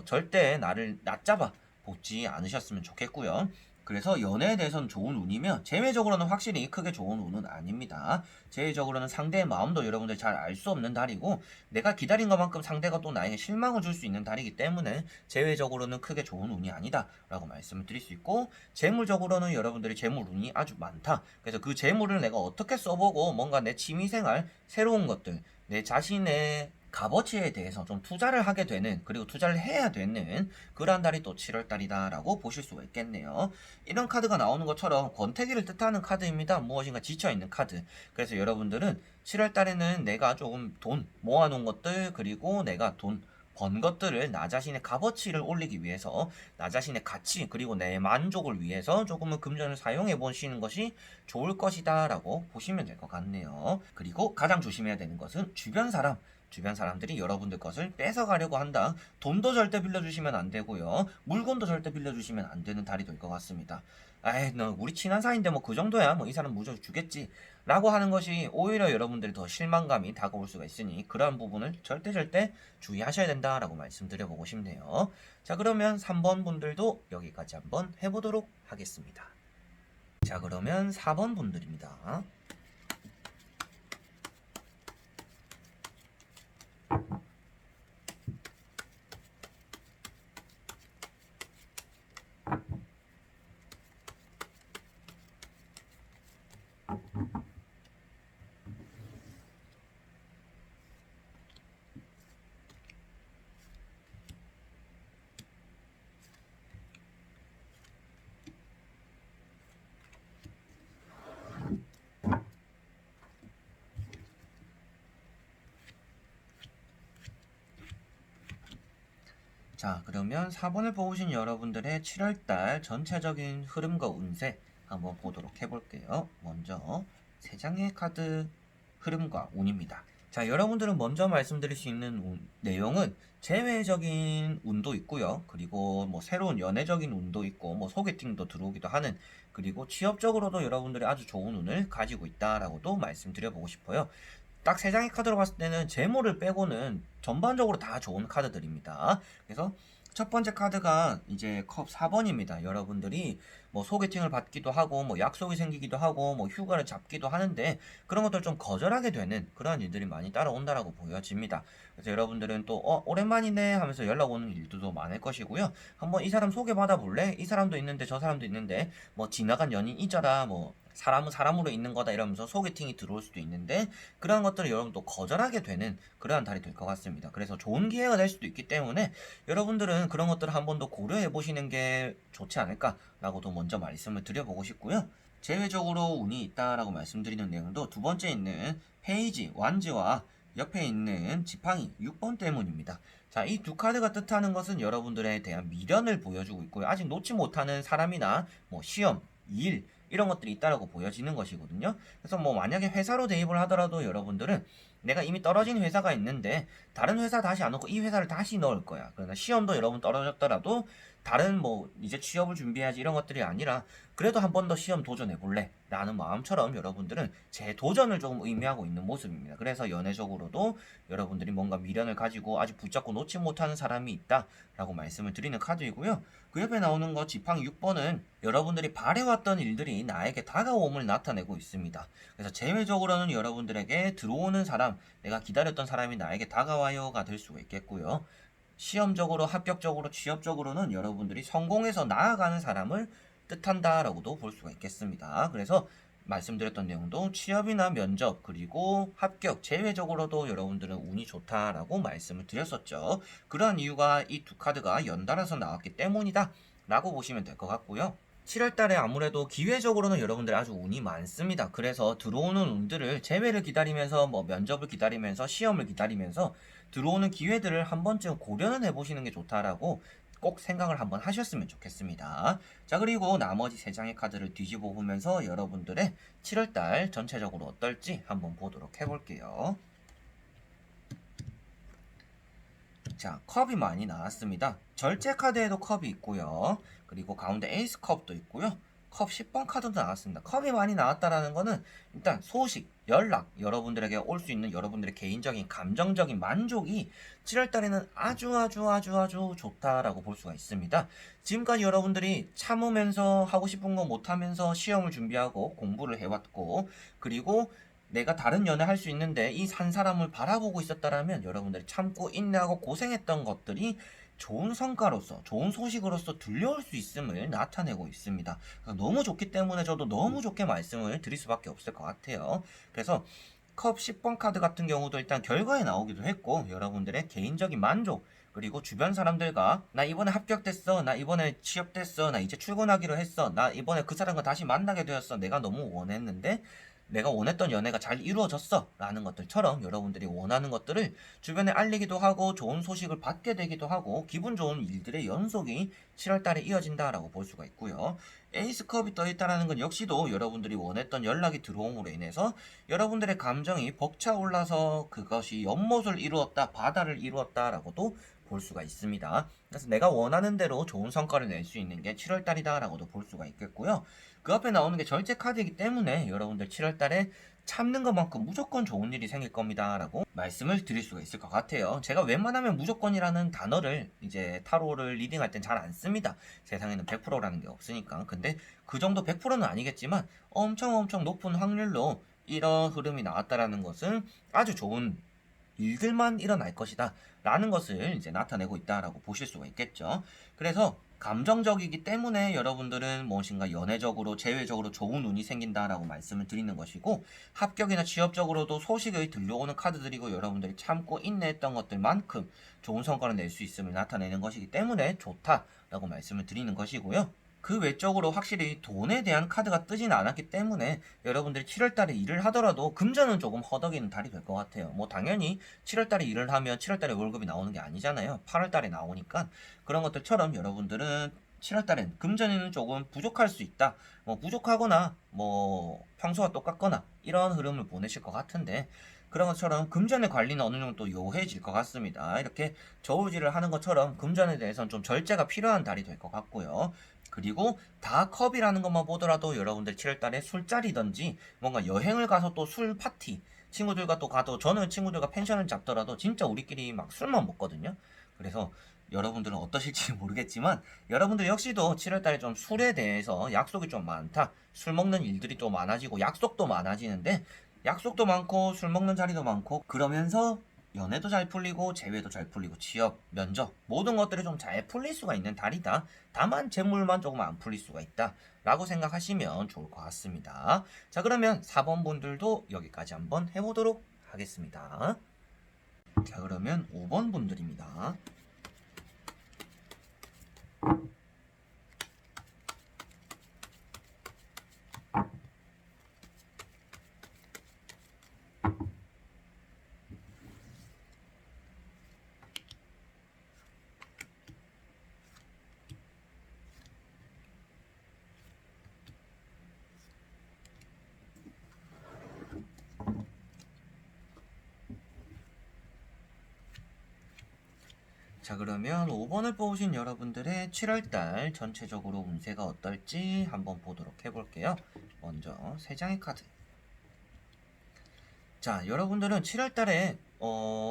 Speaker 1: 절대 나를 낮잡아 보지 않으셨으면 좋겠고요. 그래서 연애에 대해서는 좋은 운이며 제외적으로는 확실히 크게 좋은 운은 아닙니다. 제외적으로는 상대의 마음도 여러분들 잘 알 수 없는 달이고 내가 기다린 것만큼 상대가 또 나에게 실망을 줄 수 있는 달이기 때문에 제외적으로는 크게 좋은 운이 아니다 라고 말씀을 드릴 수 있고, 재물적으로는 여러분들이 재물 운이 아주 많다. 그래서 그 재물을 내가 어떻게 써보고 뭔가 내 취미생활, 새로운 것들, 내 자신의 값어치에 대해서 좀 투자를 하게 되는, 그리고 투자를 해야 되는 그러한 달이 또 7월 달이다 라고 보실 수가 있겠네요. 이런 카드가 나오는 것처럼 권태기를 뜻하는 카드입니다. 무엇인가 지쳐있는 카드. 그래서 여러분들은 7월 달에는 내가 조금 돈 모아놓은 것들, 그리고 내가 돈 번 것들을 나 자신의 값어치를 올리기 위해서, 나 자신의 가치, 그리고 내 만족을 위해서 조금은 금전을 사용해 보시는 것이 좋을 것이다 라고 보시면 될 것 같네요. 그리고 가장 조심해야 되는 것은 주변 사람, 주변 사람들이 여러분들 것을 뺏어가려고 한다. 돈도 절대 빌려주시면 안 되고요. 물건도 절대 빌려주시면 안 되는 달이 될 것 같습니다. 아이, 너 우리 친한 사이인데 뭐 그 정도야. 뭐 이 사람 무조건 주겠지. 라고 하는 것이 오히려 여러분들이 더 실망감이 다가올 수가 있으니 그러한 부분을 절대 주의하셔야 된다라고 말씀드려보고 싶네요. 자, 그러면 3번 분들도 여기까지 한번 해보도록 하겠습니다. 자, 그러면 4번 분들입니다. 자, 그러면 4번을 뽑으신 여러분들의 7월달 전체적인 흐름과 운세 한번 보도록 해볼게요. 먼저 3장의 카드 흐름과 운입니다. 자, 여러분들은 먼저 말씀드릴 수 있는 내용은 재회적인 운도 있고요. 그리고 뭐 새로운 연애적인 운도 있고 뭐 소개팅도 들어오기도 하는, 그리고 취업적으로도 여러분들이 아주 좋은 운을 가지고 있다라고도 말씀드려보고 싶어요. 딱 3장의 카드로 봤을 때는 재물을 빼고는 전반적으로 다 좋은 카드들입니다. 그래서 첫 번째 카드가 이제 컵 4번입니다. 여러분들이 뭐 소개팅을 받기도 하고 뭐 약속이 생기기도 하고 뭐 휴가를 잡기도 하는데 그런 것들 좀 거절하게 되는 그러한 일들이 많이 따라온다라고 보여집니다. 그래서 여러분들은 또 오랜만이네 하면서 연락 오는 일들도 많을 것이고요. 한번 이 사람 소개받아 볼래? 이 사람도 있는데 저 사람도 있는데 뭐 지나간 연인 잊어라, 뭐 사람은 사람으로 있는 거다 이러면서 소개팅이 들어올 수도 있는데 그러한 것들을 여러분 또 거절하게 되는 그러한 달이 될 것 같습니다. 그래서 좋은 기회가 될 수도 있기 때문에 여러분들은 그런 것들을 한 번 더 고려해 보시는 게 좋지 않을까라고도 먼저 말씀을 드려보고 싶고요. 제외적으로 운이 있다라고 말씀드리는 내용도 두 번째 있는 페이지 완지와 옆에 있는 지팡이 6번 때문입니다. 자, 이 두 카드가 뜻하는 것은 여러분들에 대한 미련을 보여주고 있고요. 아직 놓지 못하는 사람이나 뭐 시험, 일 이런 것들이 있다라고 보여지는 것이거든요. 그래서 뭐 만약에 회사로 대입을 하더라도 여러분들은 내가 이미 떨어진 회사가 있는데 다른 회사 다시 안 넣고 이 회사를 다시 넣을 거야. 그러나 시험도 여러분 떨어졌더라도 다른 뭐 이제 취업을 준비해야지 이런 것들이 아니라 그래도 한 번 더 시험 도전해 볼래 라는 마음처럼 여러분들은 재도전을 조금 의미하고 있는 모습입니다. 그래서 연애적으로도 여러분들이 뭔가 미련을 가지고 아직 붙잡고 놓지 못하는 사람이 있다 라고 말씀을 드리는 카드이고요. 그 옆에 나오는 거 지팡이 6번은 여러분들이 바래왔던 일들이 나에게 다가옴을 나타내고 있습니다. 그래서 제외적으로는 여러분들에게 들어오는 사람, 내가 기다렸던 사람이 나에게 다가와요가 될 수가 있겠고요. 시험적으로, 합격적으로, 취업적으로는 여러분들이 성공해서 나아가는 사람을 뜻한다라고도 볼 수가 있겠습니다. 그래서 말씀드렸던 내용도 취업이나 면접 그리고 합격 제외적으로도 여러분들은 운이 좋다라고 말씀을 드렸었죠. 그러한 이유가 이 두 카드가 연달아서 나왔기 때문이다 라고 보시면 될 것 같고요. 7월달에 아무래도 기회적으로는 여러분들 아주 운이 많습니다. 그래서 들어오는 운들을 재회를 기다리면서 뭐 면접을 기다리면서 시험을 기다리면서 들어오는 기회들을 한 번쯤 고려는 해보시는 게 좋다라고 꼭 생각을 한번 하셨으면 좋겠습니다. 자, 그리고 나머지 3장의 카드를 뒤집어 보면서 여러분들의 7월달 전체적으로 어떨지 한번 보도록 해볼게요. 자, 컵이 많이 나왔습니다. 절제 카드에도 컵이 있고요. 그리고 가운데 에이스 컵도 있고요. 컵 10번 카드도 나왔습니다. 컵이 많이 나왔다라는 거는 일단 소식, 연락, 여러분들에게 올 수 있는 여러분들의 개인적인 감정적인 만족이 7월달에는 아주 좋다라고 볼 수가 있습니다. 지금까지 여러분들이 참으면서 하고 싶은 거 못하면서 시험을 준비하고 공부를 해왔고 그리고 내가 다른 연애 할 수 있는데 이 한 사람을 바라보고 있었다라면 여러분들이 참고 인내하고 고생했던 것들이 좋은 성과로서 좋은 소식으로서 들려올 수 있음을 나타내고 있습니다. 너무 좋기 때문에 저도 너무 좋게 말씀을 드릴 수밖에 없을 것 같아요. 그래서 컵 10번 카드 같은 경우도 일단 결과에 나오기도 했고 여러분들의 개인적인 만족 그리고 주변 사람들과 나 이번에 합격됐어, 나 이번에 취업됐어, 나 이제 출근하기로 했어, 나 이번에 그 사람과 다시 만나게 되었어, 내가 너무 원했는데 내가 원했던 연애가 잘 이루어졌어 라는 것들처럼 여러분들이 원하는 것들을 주변에 알리기도 하고 좋은 소식을 받게 되기도 하고 기분 좋은 일들의 연속이 7월달에 이어진다라고 볼 수가 있고요. 에이스컵이 떠있다는 건 역시도 여러분들이 원했던 연락이 들어옴으로 인해서 여러분들의 감정이 벅차올라서 그것이 연못을 이루었다, 바다를 이루었다라고도 볼 수가 있습니다. 그래서 내가 원하는 대로 좋은 성과를 낼 수 있는 게 7월달이다 라고도 볼 수가 있겠고요. 그 앞에 나오는 게 절제 카드이기 때문에 여러분들 7월달에 참는 것만큼 무조건 좋은 일이 생길 겁니다 라고 말씀을 드릴 수가 있을 것 같아요. 제가 웬만하면 무조건이라는 단어를 이제 타로를 리딩할 땐 잘 안 씁니다. 세상에는 100%라는 게 없으니까. 근데 그 정도 100%는 아니겠지만 엄청 높은 확률로 이런 흐름이 나왔다라는 것은 아주 좋은 일들만 일어날 것이다 라는 것을 이제 나타내고 있다라고 보실 수가 있겠죠. 그래서 감정적이기 때문에 여러분들은 무엇인가 연애적으로 재회적으로 좋은 운이 생긴다라고 말씀을 드리는 것이고, 합격이나 취업적으로도 소식이 들려오는 카드들이고 여러분들이 참고 인내했던 것들만큼 좋은 성과를 낼 수 있음을 나타내는 것이기 때문에 좋다라고 말씀을 드리는 것이고요. 그 외적으로 확실히 돈에 대한 카드가 뜨지는 않았기 때문에 여러분들이 7월달에 일을 하더라도 금전은 조금 허덕이는 달이 될 것 같아요. 뭐 당연히 7월달에 일을 하면 7월달에 월급이 나오는 게 아니잖아요. 8월달에 나오니까. 그런 것들처럼 여러분들은 7월달엔 금전에는 조금 부족할 수 있다. 뭐 부족하거나 뭐 평소와 똑같거나 이런 흐름을 보내실 것 같은데, 그런 것처럼 금전의 관리는 어느 정도 요해질 것 같습니다. 이렇게 저울질을 하는 것처럼 금전에 대해서는 좀 절제가 필요한 달이 될 것 같고요. 그리고 다 컵이라는 것만 보더라도 여러분들 7월달에 술자리든지 뭔가 여행을 가서 또 술 파티, 친구들과 또 가도, 저는 친구들과 펜션을 잡더라도 진짜 우리끼리 막 술만 먹거든요. 그래서 여러분들은 어떠실지 모르겠지만 여러분들 역시도 7월달에 좀 술에 대해서 약속이 좀 많다, 술 먹는 일들이 또 많아지고 약속도 많아지는데, 약속도 많고 술 먹는 자리도 많고 그러면서 연애도 잘 풀리고 재회도 잘 풀리고 취업, 면접 모든 것들이 좀 잘 풀릴 수가 있는 달이다. 다만 재물만 조금 안 풀릴 수가 있다 라고 생각하시면 좋을 것 같습니다. 자, 그러면 4번 분들도 여기까지 한번 해보도록 하겠습니다. 자, 그러면 5번 분들입니다. 자, 그러면 5번을 뽑으신 여러분들의 7월달 전체적으로 운세가 어떨지 한번 보도록 해볼게요. 먼저 3장의 카드. 자, 여러분들은 7월달에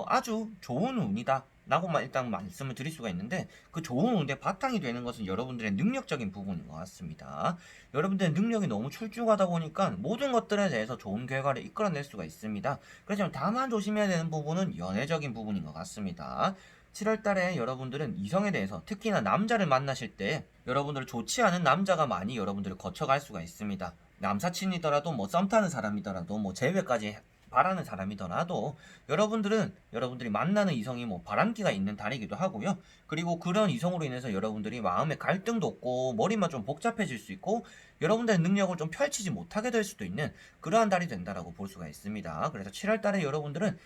Speaker 1: 아주 좋은 운이다 라고만 일단 말씀을 드릴 수가 있는데, 그 좋은 운의 바탕이 되는 것은 여러분들의 능력적인 부분인 것 같습니다. 여러분들의 능력이 너무 출중하다 보니까 모든 것들에 대해서 좋은 결과를 이끌어낼 수가 있습니다. 그렇지만 다만 조심해야 되는 부분은 연애적인 부분인 것 같습니다. 7월달에 여러분들은 이성에 대해서, 특히나 남자를 만나실 때 여러분들 좋지 않은 남자가 많이 여러분들을 거쳐갈 수가 있습니다. 남사친이더라도 뭐 썸 타는 사람이더라도 뭐 재회까지 바라는 사람이더라도 여러분들은 여러분들이 만나는 이성이 뭐 바람기가 있는 달이기도 하고요. 그리고 그런 이성으로 인해서 여러분들이 마음의 갈등도 없고 머리만 좀 복잡해질 수 있고 여러분들의 능력을 좀 펼치지 못하게 될 수도 있는 그러한 달이 된다라고 볼 수가 있습니다. 그래서 7월달에 여러분들은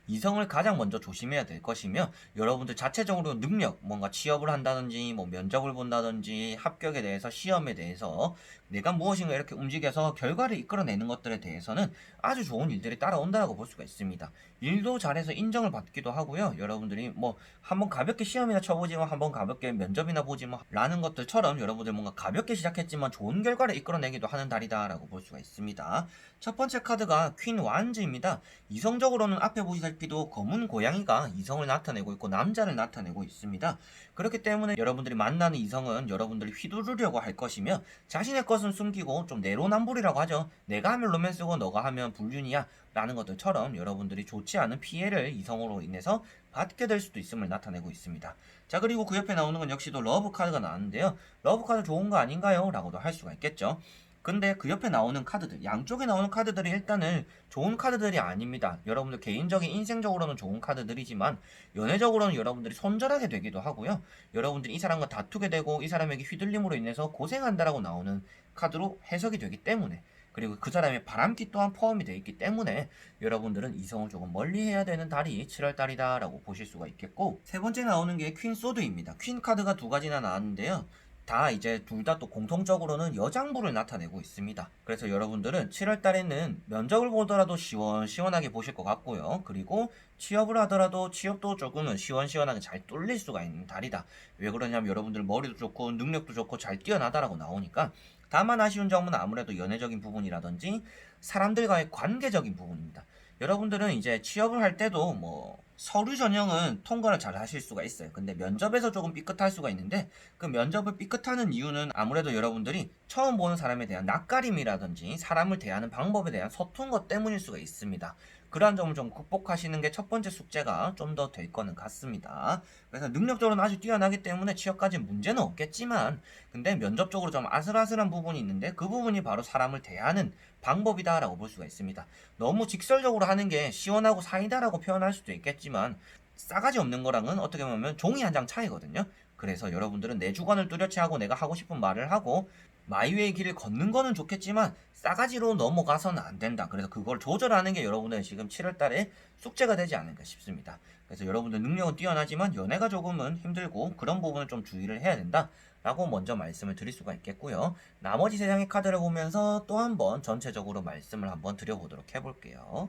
Speaker 1: 이성을 가장 먼저 조심해야 될 것이며, 여러분들 자체적으로 능력, 뭔가 취업을 한다든지 뭐 면접을 본다든지 합격에 대해서, 시험에 대해서 내가 무엇인가 이렇게 움직여서 결과를 이끌어내는 것들에 대해서는 아주 좋은 일들이 따라온다고 볼 수가 있습니다. 일도 잘해서 인정을 받기도 하고요. 여러분들이 뭐 한번 가볍게 시험이나 쳐보지 뭐 한번 가볍게 면접이나 보지 뭐 라는 것들처럼 여러분들 뭔가 가볍게 시작했지만 좋은 결과를 이끌어내기도 하는 달이다라고 볼 수가 있습니다. 첫 번째 카드가 퀸 완즈입니다. 이성적으로는 앞에 보시다시피도 검은 고양이가 이성을 나타내고 있고 남자를 나타내고 있습니다. 그렇기 때문에 여러분들이 만나는 이성은 여러분들이 휘두르려고 할 것이며, 자신의 것은 숨기고 좀 내로남불이라고 하죠. 내가 하면 로맨스고 너가 하면 불륜이야 라는 것들처럼 여러분들이 좋지 않은 피해를 이성으로 인해서 받게 될 수도 있음을 나타내고 있습니다. 자, 그리고 그 옆에 나오는 건 역시도 러브 카드가 나왔는데요. 러브 카드 좋은 거 아닌가요? 라고도 할 수가 있겠죠. 근데 그 옆에 나오는 카드들, 양쪽에 나오는 카드들이 일단은 좋은 카드들이 아닙니다. 여러분들 개인적인 인생적으로는 좋은 카드들이지만 연애적으로는 여러분들이 손절하게 되기도 하고요. 여러분들이 이 사람과 다투게 되고 이 사람에게 휘둘림으로 인해서 고생한다라고 나오는 카드로 해석이 되기 때문에, 그리고 그 사람의 바람기 또한 포함이 되어 있기 때문에 여러분들은 이성을 조금 멀리 해야 되는 달이 7월달이다 라고 보실 수가 있겠고, 세 번째 나오는 게 퀸 소드입니다. 퀸 카드가 두 가지나 나왔는데요. 다 이제 둘 다 또 공통적으로는 여장부를 나타내고 있습니다. 그래서 여러분들은 7월 달에는 면접을 보더라도 시원시원하게 보실 것 같고요. 그리고 취업을 하더라도 취업도 조금은 시원시원하게 잘 뚫릴 수가 있는 달이다. 왜 그러냐면 여러분들 머리도 좋고 능력도 좋고 잘 뛰어나다라고 나오니까. 다만 아쉬운 점은 아무래도 연애적인 부분이라든지 사람들과의 관계적인 부분입니다. 여러분들은 이제 취업을 할 때도 뭐 서류 전형은 통과를 잘 하실 수가 있어요. 근데 면접에서 조금 삐끗할 수가 있는데, 그 면접을 삐끗하는 이유는 아무래도 여러분들이 처음 보는 사람에 대한 낯가림이라든지 사람을 대하는 방법에 대한 서툰 것 때문일 수가 있습니다. 그러한 점을 좀 극복하시는 게 첫 번째 숙제가 좀 더 될 거는 같습니다. 그래서 능력적으로는 아주 뛰어나기 때문에 취업까지 문제는 없겠지만, 근데 면접적으로 좀 아슬아슬한 부분이 있는데 그 부분이 바로 사람을 대하는 방법이다라고 볼 수가 있습니다. 너무 직설적으로 하는 게 시원하고 사이다라고 표현할 수도 있겠지만, 싸가지 없는 거랑은 어떻게 보면 종이 한 장 차이거든요. 그래서 여러분들은 내 주관을 뚜렷이 하고 내가 하고 싶은 말을 하고 마이웨이 길을 걷는 거는 좋겠지만 싸가지로 넘어가서는 안 된다. 그래서 그걸 조절하는 게 여러분들 지금 7월달에 숙제가 되지 않을까 싶습니다. 그래서 여러분들 능력은 뛰어나지만 연애가 조금은 힘들고 그런 부분을 좀 주의를 해야 된다 라고 먼저 말씀을 드릴 수가 있겠고요. 나머지 세 장의 카드를 보면서 또 한번 전체적으로 말씀을 한번 드려보도록 해볼게요.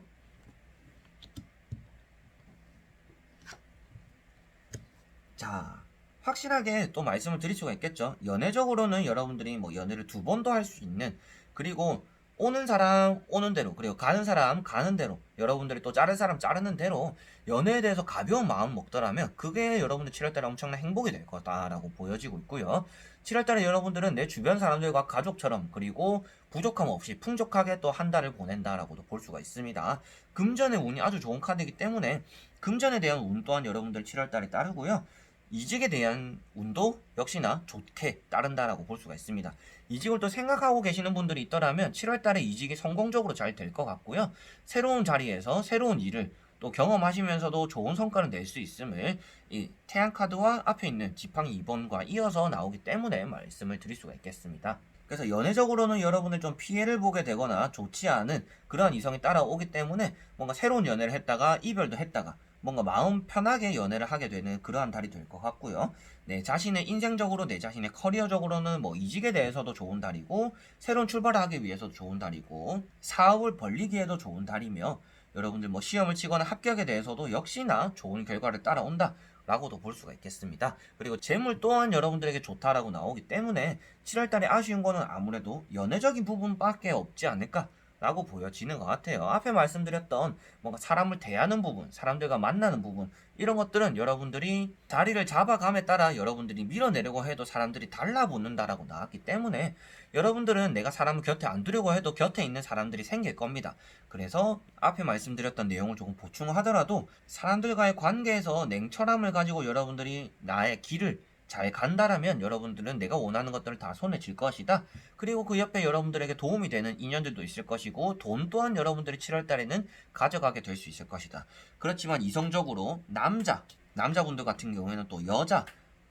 Speaker 1: 자, 확실하게 또 말씀을 드릴 수가 있겠죠. 연애적으로는 여러분들이 뭐 연애를 두 번도 할 수 있는, 그리고 오는 사람 오는 대로, 그리고 가는 사람 가는 대로, 여러분들이 또 자를 사람 자르는 대로 연애에 대해서 가벼운 마음 먹더라면 그게 여러분들 7월달에 엄청난 행복이 될 거다라고 보여지고 있고요. 7월달에 여러분들은 내 주변 사람들과 가족처럼, 그리고 부족함 없이 풍족하게 또 한 달을 보낸다라고도 볼 수가 있습니다. 금전의 운이 아주 좋은 카드이기 때문에 금전에 대한 운 또한 여러분들 7월달에 따르고요. 이직에 대한 운도 역시나 좋게 따른다라고 볼 수가 있습니다. 이직을 또 생각하고 계시는 분들이 있더라면 7월달에 이직이 성공적으로 잘 될 것 같고요. 새로운 자리에서 새로운 일을 또 경험하시면서도 좋은 성과를 낼 수 있음을 이 태양 카드와 앞에 있는 지팡이 2번과 이어서 나오기 때문에 말씀을 드릴 수가 있겠습니다. 그래서 연애적으로는 여러분들 좀 피해를 보게 되거나 좋지 않은 그러한 이성이 따라오기 때문에 뭔가 새로운 연애를 했다가 이별도 했다가 뭔가 마음 편하게 연애를 하게 되는 그러한 달이 될 것 같고요. 내 자신의 인생적으로, 내 자신의 커리어적으로는 뭐 이직에 대해서도 좋은 달이고, 새로운 출발을 하기 위해서도 좋은 달이고, 사업을 벌리기에도 좋은 달이며, 여러분들 뭐 시험을 치거나 합격에 대해서도 역시나 좋은 결과를 따라온다 라고도 볼 수가 있겠습니다. 그리고 재물 또한 여러분들에게 좋다라고 나오기 때문에 7월달에 아쉬운 거는 아무래도 연애적인 부분밖에 없지 않을까 라고 보여지는 것 같아요. 앞에 말씀드렸던 뭔가 사람을 대하는 부분, 사람들과 만나는 부분, 이런 것들은 여러분들이 자리를 잡아감에 따라 여러분들이 밀어내려고 해도 사람들이 달라붙는다라고 나왔기 때문에 여러분들은 내가 사람을 곁에 안 두려고 해도 곁에 있는 사람들이 생길 겁니다. 그래서 앞에 말씀드렸던 내용을 조금 보충하더라도 사람들과의 관계에서 냉철함을 가지고 여러분들이 나의 길을 잘 간다라면 여러분들은 내가 원하는 것들을 다 손에 쥘 것이다. 그리고 그 옆에 여러분들에게 도움이 되는 인연들도 있을 것이고, 돈 또한 여러분들이 7월달에는 가져가게 될 수 있을 것이다. 그렇지만 이성적으로 남자분들 같은 경우에는 또 여자,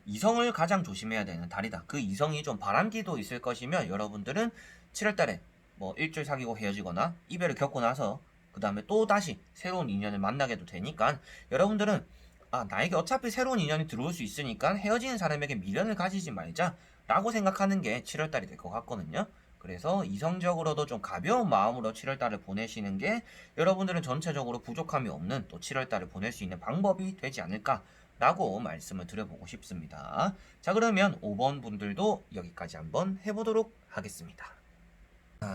Speaker 1: 이성을 가장 조심해야 되는 달이다. 그 이성이 좀 바람기도 있을 것이며, 여러분들은 7월달에 뭐 일주일 사귀고 헤어지거나 이별을 겪고 나서 그 다음에 또 다시 새로운 인연을 만나게도 되니까 여러분들은 나에게 어차피 새로운 인연이 들어올 수 있으니까 헤어지는 사람에게 미련을 가지지 말자 라고 생각하는 게 7월달이 될 것 같거든요. 그래서 이성적으로도 좀 가벼운 마음으로 7월달을 보내시는 게 여러분들은 전체적으로 부족함이 없는 또 7월달을 보낼 수 있는 방법이 되지 않을까 라고 말씀을 드려보고 싶습니다. 자, 그러면 5번 분들도 여기까지 한번 해보도록 하겠습니다.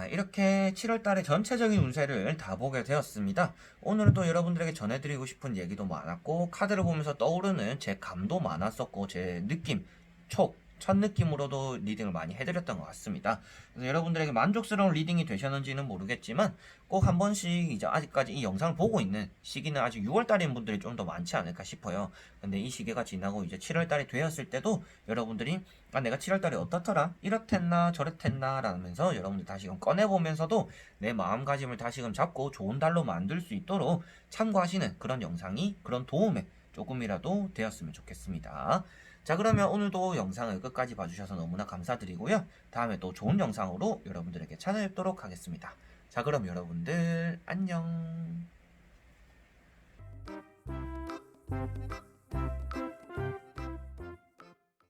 Speaker 1: 이렇게 7월달의 전체적인 운세를 다 보게 되었습니다. 오늘은 또 여러분들에게 전해드리고 싶은 얘기도 많았고, 카드를 보면서 떠오르는 제 감도 많았었고, 제 느낌, 첫 느낌으로도 리딩을 많이 해드렸던 것 같습니다. 그래서 여러분들에게 만족스러운 리딩이 되셨는지는 모르겠지만 꼭 한 번씩 이제 아직까지 이 영상을 보고 있는 시기는 아직 6월달인 분들이 좀 더 많지 않을까 싶어요. 근데 이 시기가 지나고 이제 7월달이 되었을 때도 여러분들이 내가 7월달에 어떻더라? 이렇댔나 저렇댔나 라면서 여러분들 다시금 꺼내보면서도 내 마음가짐을 다시금 잡고 좋은 달로 만들 수 있도록 참고하시는 그런 영상이, 그런 도움에 조금이라도 되었으면 좋겠습니다. 자, 그러면 오늘도 영상을 끝까지 봐주셔서 너무나 감사드리고요. 다음에 또 좋은 영상으로 여러분들에게 찾아뵙도록 하겠습니다. 자, 그럼 여러분들 안녕.